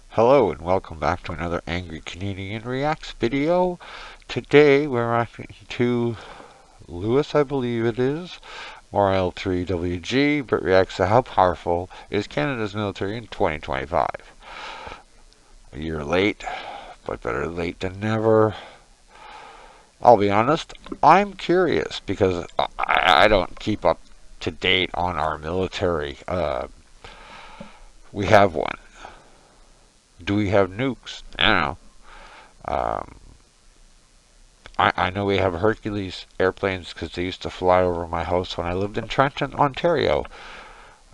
Hello and welcome back to another Angry Canadian Reacts video. Today we're reacting to Lewis, I believe it is, L3WG, Brit reacts to how powerful is Canada's military in 2025. A year late, but better late than never. I'll be honest, I'm curious because I don't keep up to date on our military. We have one. Do we have nukes? I don't know. I know we have Hercules airplanes because they used to fly over my house when I lived in Trenton, Ontario,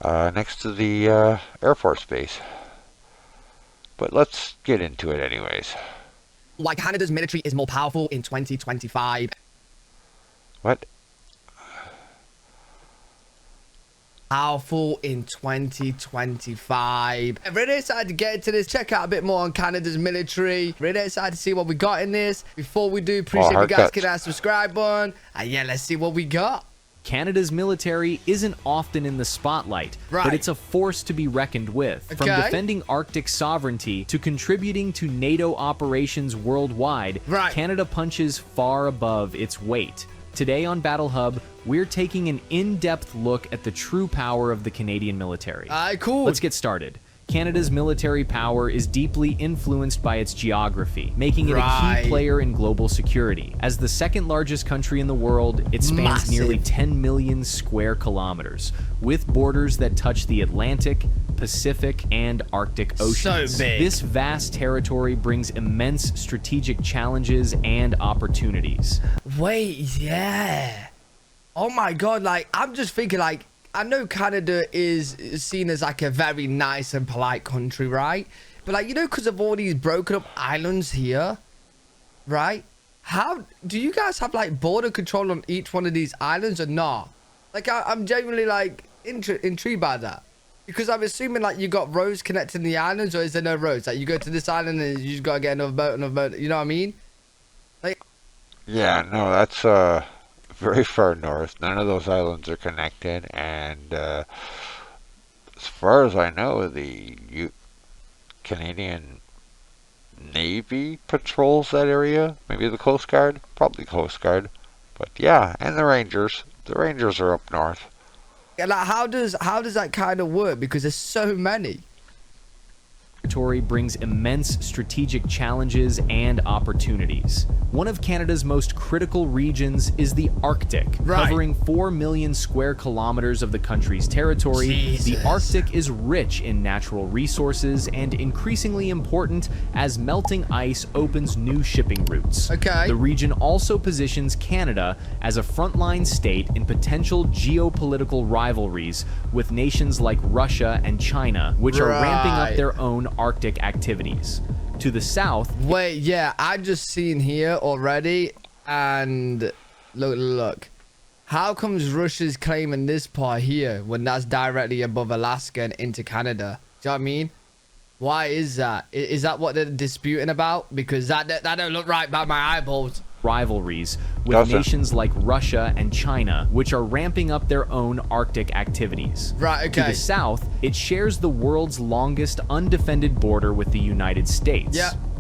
next to the Air Force Base. But let's get into it anyways. Why Canada's military is more powerful in 2025. What? Powerful in 2025. I'm really excited to get into this. Check out a bit more on Canada's military. Really excited to see what we got in this. Before we do, appreciate you guys hitting that subscribe button. And yeah, let's see what we got. Canada's military isn't often in the spotlight, but it's a force to be reckoned with. From defending Arctic sovereignty to contributing to NATO operations worldwide, Canada punches far above its weight. Today on Battle Hub, we're taking an in-depth look at the true power of the Canadian military. Cool. Let's get started. Canada's military power is deeply influenced by its geography, making it a key player in global security. As the second largest country in the world, it spans nearly 10 million square kilometers, with borders that touch the Atlantic, Pacific, and Arctic oceans. So big. This vast territory brings immense strategic challenges and opportunities. Wait, yeah. Oh my god, like, I'm just thinking, like, I know Canada is seen as like a very nice and polite country, right? But like, you know, because of all these broken up islands here, right? How do you guys have like border control on each one of these islands or not? Like, I'm genuinely like intrigued by that, because I'm assuming like you got roads connecting the islands, or is there no roads? Like, you go to this island and you just gotta get another boat, you know what I mean? Like, yeah, no, that's very far north. None of those islands are connected, and as far as I know, the Canadian Navy patrols that area. Maybe the Coast Guard, probably Coast Guard, but yeah, and the Rangers. The Rangers are up north. Yeah, like, how does that kind of work? Because there's so many. Territory brings immense strategic challenges and opportunities. One of Canada's most critical regions is the Arctic, covering 4 million square kilometers of the country's territory. The Arctic is rich in natural resources and increasingly important as melting ice opens new shipping routes. The region also positions Canada as a frontline state in potential geopolitical rivalries with nations like Russia and China, which are ramping up their own Arctic activities. To the south, I just seen here already, and look, how comes Russia's claiming this part here when that's directly above Alaska and into Canada? Do you know what I mean? Why is that? Is that what they're disputing about? Because that don't look right by my eyeballs. Rivalries with nations like Russia and China, which are ramping up their own Arctic activities. To the south, it shares the world's longest undefended border with the United States.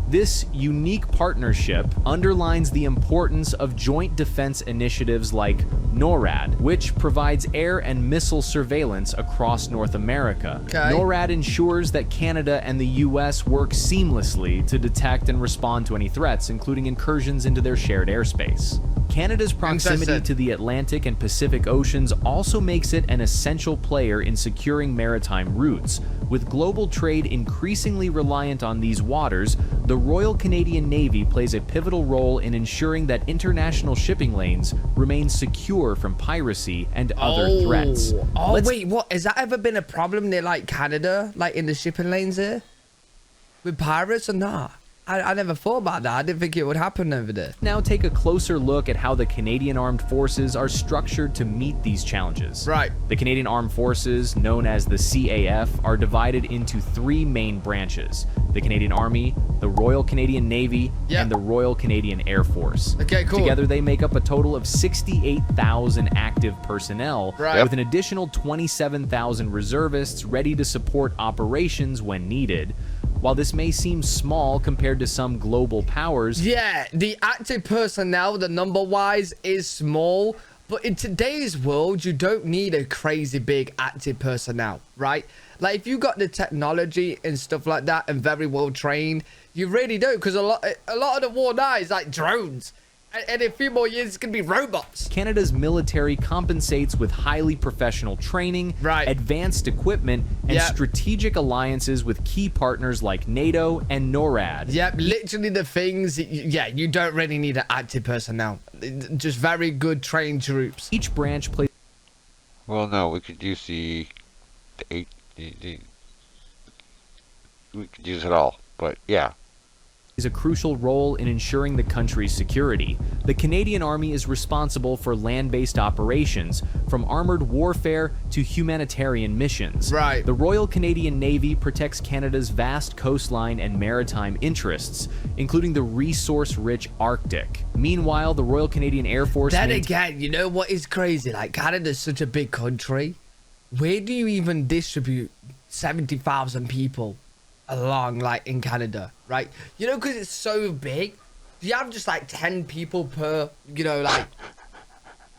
This unique partnership underlines the importance of joint defense initiatives like NORAD, which provides air and missile surveillance across North America. NORAD ensures that Canada and the US work seamlessly to detect and respond to any threats, including incursions into their shared airspace. Canada's proximity to the Atlantic and Pacific Oceans also makes it an essential player in securing maritime routes. With global trade increasingly reliant on these waters, the Royal Canadian Navy plays a pivotal role in ensuring that international shipping lanes remain secure from piracy and other threats. Wait, what? Has that ever been a problem near like Canada, like in the shipping lanes there? With pirates or not? I never thought about that. I didn't think it would happen over there. Now take a closer look at how the Canadian Armed Forces are structured to meet these challenges. Right. The Canadian Armed Forces, known as the CAF, are divided into 3 main branches: the Canadian Army, the Royal Canadian Navy, Yep. and the Royal Canadian Air Force. Okay, cool. Together, they make up a total of 68,000 active personnel, Right. with an additional 27,000 reservists ready to support operations when needed. While this may seem small compared to some global powers, Yeah, the active personnel, the number-wise, is small. But in today's world, you don't need a crazy big active personnel, right? Like, if you got the technology and stuff like that and very well trained, you really don't. Because a lot of the war now is like drones. And in a few more years, it's going to be robots. Canada's military compensates with highly professional training, Right. advanced equipment, and Yep. strategic alliances with key partners like NATO and NORAD. Yep, literally the things, yeah, you don't really need an active personnel. Just very good trained troops. Each branch plays Well, no, we could use the 8. We could use it all, but yeah. a crucial role in ensuring the country's security. The Canadian Army is responsible for land-based operations, from armored warfare to humanitarian missions. Right. The Royal Canadian Navy protects Canada's vast coastline and maritime interests, including the resource-rich Arctic. Meanwhile, the Royal Canadian Air Force... Then again, you know what is crazy? Like, Canada's such a big country. Where do you even distribute 70,000 people along, like, in Canada, right? You know, because it's so big, you have just, like, 10 people per, you know, like,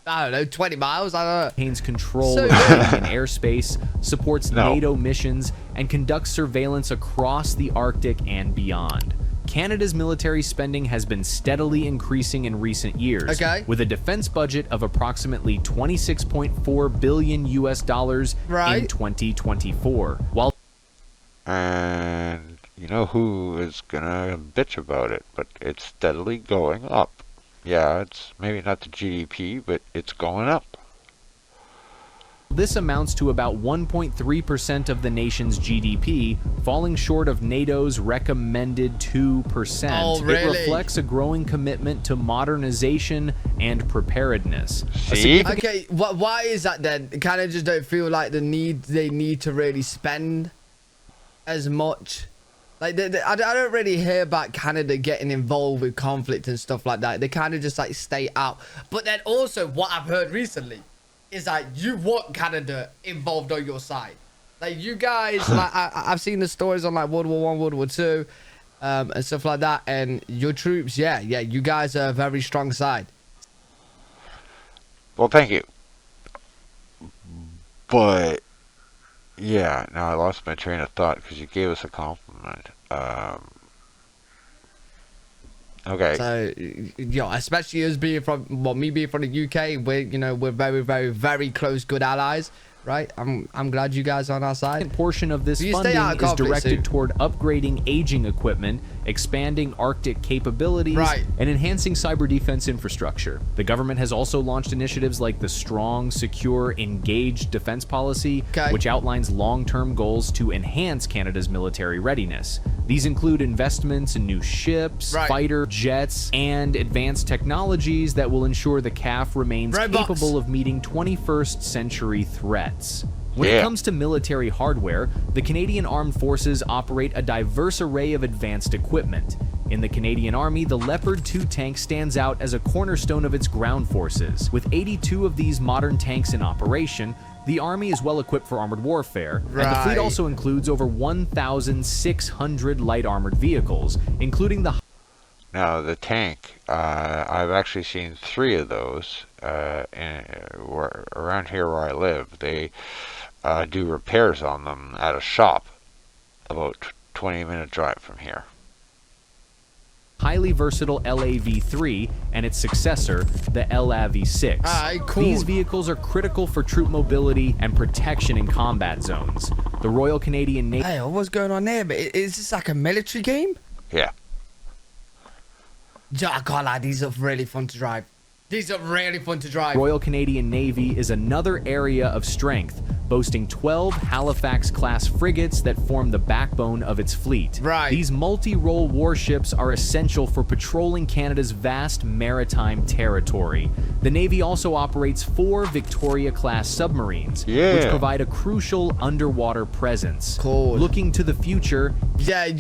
I don't know, 20 miles? I don't know. Maintains control So of Canadian airspace, supports No. NATO missions, and conducts surveillance across the Arctic and beyond. Canada's military spending has been steadily increasing in recent years, Okay. with a defense budget of approximately $26.4 billion Right. in 2024. While And you know who is gonna bitch about it, but it's steadily going up. Yeah, it's maybe not the GDP, but it's going up. this amounts to about 1.3% of the nation's GDP, falling short of NATO's recommended 2%. Oh, It really? reflects a growing commitment to modernization and preparedness. See? Okay, why is that then? Canada just don't feel like they need to really spend as much. Like, I don't really hear about Canada getting involved with conflict and stuff like that. They kind of just, like, stay out. But then also, what I've heard recently is that you want Canada involved on your side. Like, you guys, like, I've seen the stories on, like, World War One, World War Two, and stuff like that. And your troops, yeah, you guys are a very strong side. Well, thank you. But yeah, now I lost my train of thought because you gave us a compliment. Okay. So, especially us being from, well, me being from the UK, we're very, very, very close, good allies, right? I'm glad you guys are on our side. Second portion of this You funding stay out of is conflict, directed Sue. toward upgrading aging equipment, expanding Arctic capabilities, Right. and enhancing cyber defense infrastructure. The government has also launched initiatives like the Strong, Secure, Engaged Defense Policy, Okay. which outlines long-term goals to enhance Canada's military readiness. These include investments in new ships, Right. fighter jets, and advanced technologies that will ensure the CAF remains Robots. capable of meeting 21st century threats. When it Yeah. comes to military hardware, the Canadian Armed Forces operate a diverse array of advanced equipment. In the Canadian Army, the Leopard 2 tank stands out as a cornerstone of its ground forces. With 82 of these modern tanks in operation, the Army is well equipped for armored warfare, and the fleet Right. also includes over 1,600 light armored vehicles, including the Now the tank, I've actually seen 3 of those around here where I live. They do repairs on them at a shop about 20-minute drive from here. highly versatile LAV-3 and its successor, the LAV-6. Alright, cool. These vehicles are critical for troop mobility and protection in combat zones. The Royal Canadian Navy Hey, what's going on there? But is this like a military game? Yeah. I can't lie, these are really fun to drive. These are really fun to drive. Royal Canadian Navy is another area of strength, boasting 12 Halifax-class frigates that form the backbone of its fleet. Right. These multi-role warships are essential for patrolling Canada's vast maritime territory. The Navy also operates 4 Victoria-class submarines, which provide a crucial underwater presence. Cool. Looking to the future... Yeah,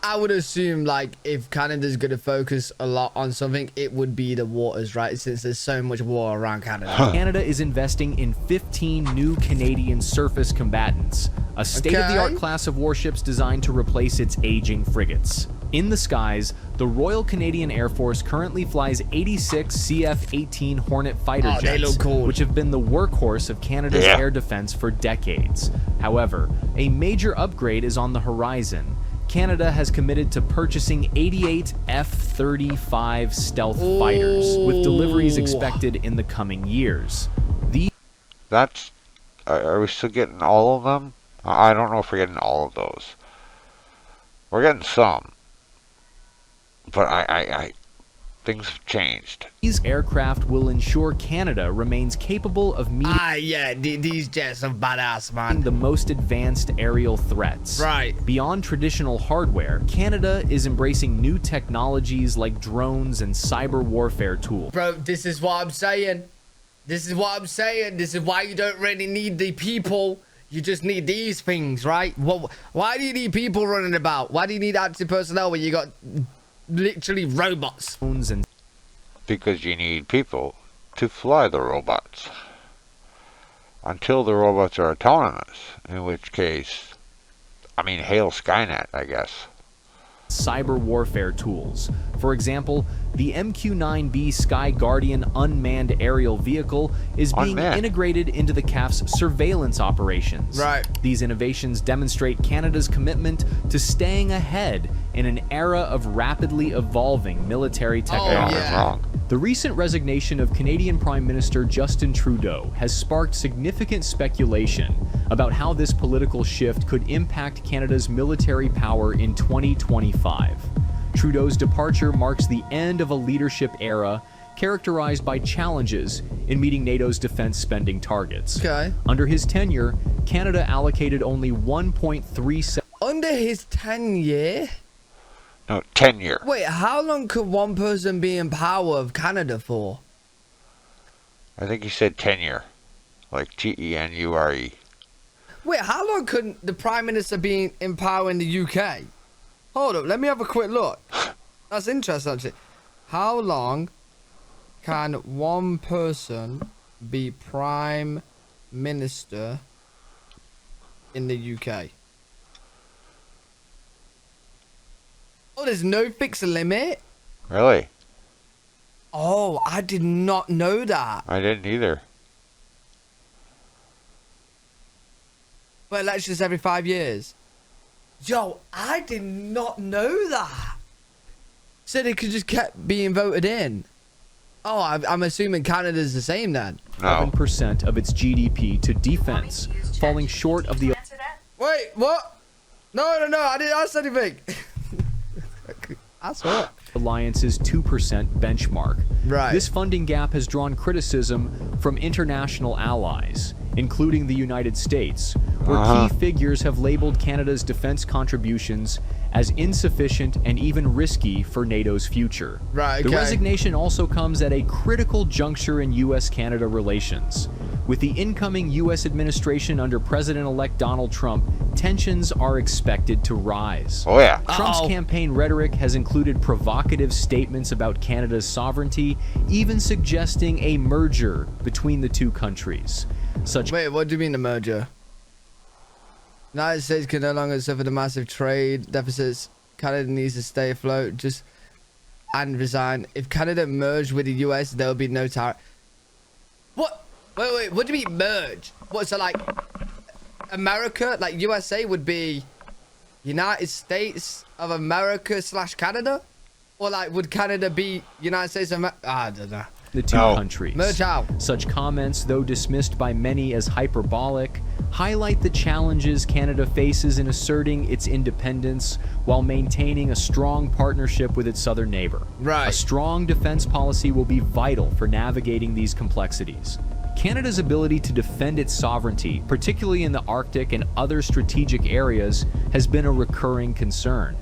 I would assume, like, if Canada's going to focus a lot on something, it would be the waters, right? Since there's so much war around Canada. Canada is investing in 15 new Canadian surface combatants, a state-of-the-art class of warships designed to replace its aging frigates. In the skies, the Royal Canadian Air Force currently flies 86 CF-18 Hornet fighter jets, they look cool, which have been the workhorse of Canada's air defense for decades. However, a major upgrade is on the horizon. Canada has committed to purchasing 88 F-35 stealth fighters, with deliveries expected in the coming years. That's... Are we still getting all of them? I don't know if we're getting all of those. We're getting some. But things have changed. These aircraft will ensure Canada remains capable of meeting these jets are badass, man. the most advanced aerial threats. Right. Beyond traditional hardware, Canada is embracing new technologies like drones and cyber warfare tools. Bro, this is what I'm saying. This is what I'm saying. This is why you don't really need the people. You just need these things, right? Why do you need people running about? Why do you need active personnel when you got literally robots? Because you need people to fly the robots. Until the robots are autonomous, in which case, I mean, hail Skynet, I guess. Cyber warfare tools. For example, the MQ-9B Sky Guardian unmanned aerial vehicle is being integrated into the CAF's surveillance operations. Right. These innovations demonstrate Canada's commitment to staying ahead in an era of rapidly evolving military technology. The recent resignation of Canadian Prime Minister Justin Trudeau has sparked significant speculation about how this political shift could impact Canada's military power in 2025. Trudeau's departure marks the end of a leadership era characterized by challenges in meeting NATO's defense spending targets. Under his tenure, Canada allocated only 1.37... Under his tenure? No, tenure. Wait, how long could one person be in power of Canada for? I think he said tenure. Like T-E-N-U-R-E. Wait, how long could the Prime Minister be in power in the UK? Hold up, let me have a quick look. That's interesting, actually. How long can one person be Prime Minister in the UK? Oh, there's no fixed limit? Really? Oh, I did not know that. I didn't either. But elections every 5 years. Yo, I did not know that. So they could just kept being voted in. Oh, I'm assuming Canada's the same then. 7% of its GDP to defense, falling short of the... Wait, what? No, I didn't ask anything. That's what? Alliance's 2% benchmark. Right. This funding gap has drawn criticism from international allies, including the United States, where key figures have labeled Canada's defense contributions as insufficient and even risky for NATO's future. Right, The resignation also comes at a critical juncture in U.S.-Canada relations. With the incoming U.S. administration under President-elect Donald Trump, tensions are expected to rise. Oh, yeah. Trump's campaign rhetoric has included provocative statements about Canada's sovereignty, even suggesting a merger between the two countries. Wait, what do you mean a merger? United States can no longer suffer the massive trade deficits. Canada needs to stay afloat and resign. If Canada merged with the US, there will be no tariff. What? Wait, what do you mean merge? What, so like America, like USA would be United States of America / Canada? Or like would Canada be United States of America? I don't know. The two countries. Merge out. Such comments, though dismissed by many as hyperbolic, highlight the challenges Canada faces in asserting its independence while maintaining a strong partnership with its southern neighbor. Right. A strong defense policy will be vital for navigating these complexities. Canada's ability to defend its sovereignty, particularly in the Arctic and other strategic areas, has been a recurring concern.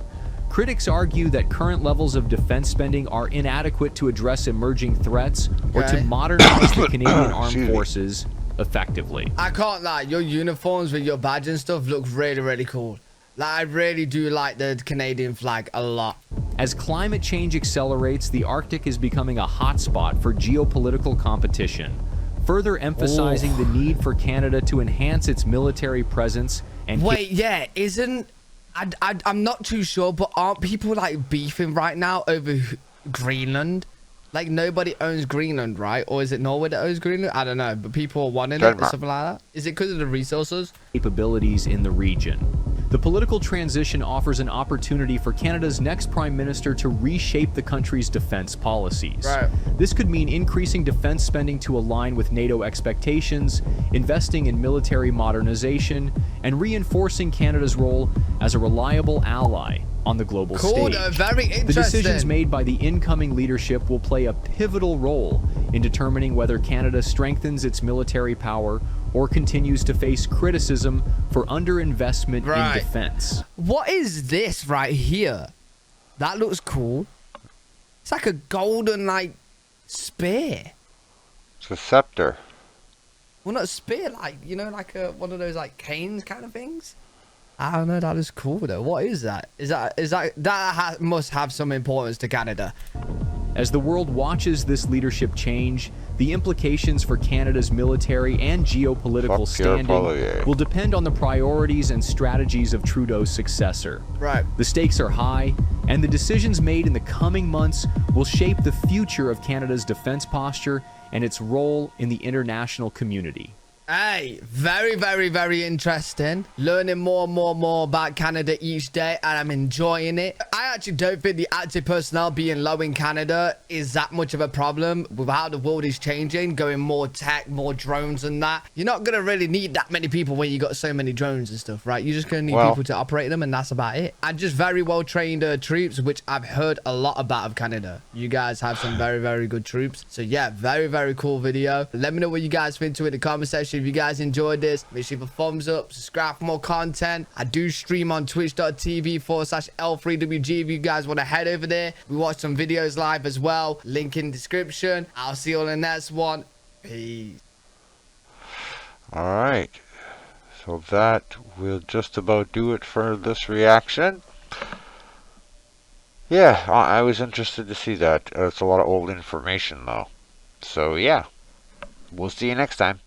Critics argue that current levels of defense spending are inadequate to address emerging threats or to modernize the Canadian Armed Forces effectively. I can't lie, your uniforms with your badge and stuff look really, really cool. Like, I really do like the Canadian flag a lot. As climate change accelerates, the Arctic is becoming a hotspot for geopolitical competition, further emphasizing the need for Canada to enhance its military presence and... Wait, yeah, isn't... I'm not too sure, but aren't people, like, beefing right now over Greenland? Like, nobody owns Greenland, right? Or is it Norway that owns Greenland? I don't know, but people are wanting it or something like that. Is it because of the resources? Capabilities in the region. The political transition offers an opportunity for Canada's next Prime Minister to reshape the country's defense policies. Right. This could mean increasing defense spending to align with NATO expectations, investing in military modernization, and reinforcing Canada's role as a reliable ally on the global stage. Very interesting. The decisions made by the incoming leadership will play a pivotal role in determining whether Canada strengthens its military power or continues to face criticism for underinvestment in defense. What is this right here? That looks cool. It's like a golden, like, spear. It's a scepter. Well, not a spear, like, you know, like one of those, like, canes kind of things. I don't know, that is cool, though. What is that? Must have some importance to Canada. As the world watches this leadership change, the implications for Canada's military and geopolitical standing will depend on the priorities and strategies of Trudeau's successor. Right. The stakes are high, and the decisions made in the coming months will shape the future of Canada's defense posture and its role in the international community. Hey, very, very, very interesting. Learning more and more about Canada each day, and I'm enjoying it. I actually don't think the active personnel being low in Canada is that much of a problem with how the world is changing, going more tech, more drones and that. You're not going to really need that many people when you got so many drones and stuff, right? You're just going to need people to operate them, and that's about it. And just very well-trained troops, which I've heard a lot about of Canada. You guys have some very, very good troops. So yeah, very, very cool video. Let me know what you guys think to it in the comment section. If you guys enjoyed this, make sure you leave a thumbs up, subscribe for more content. I do stream on twitch.tv/L3WG if you guys want to head over there. We watch some videos live as well. Link in description. I'll see you on the next one. Peace. Alright. So that will just about do it for this reaction. Yeah, I was interested to see that. It's a lot of old information though. So yeah. We'll see you next time.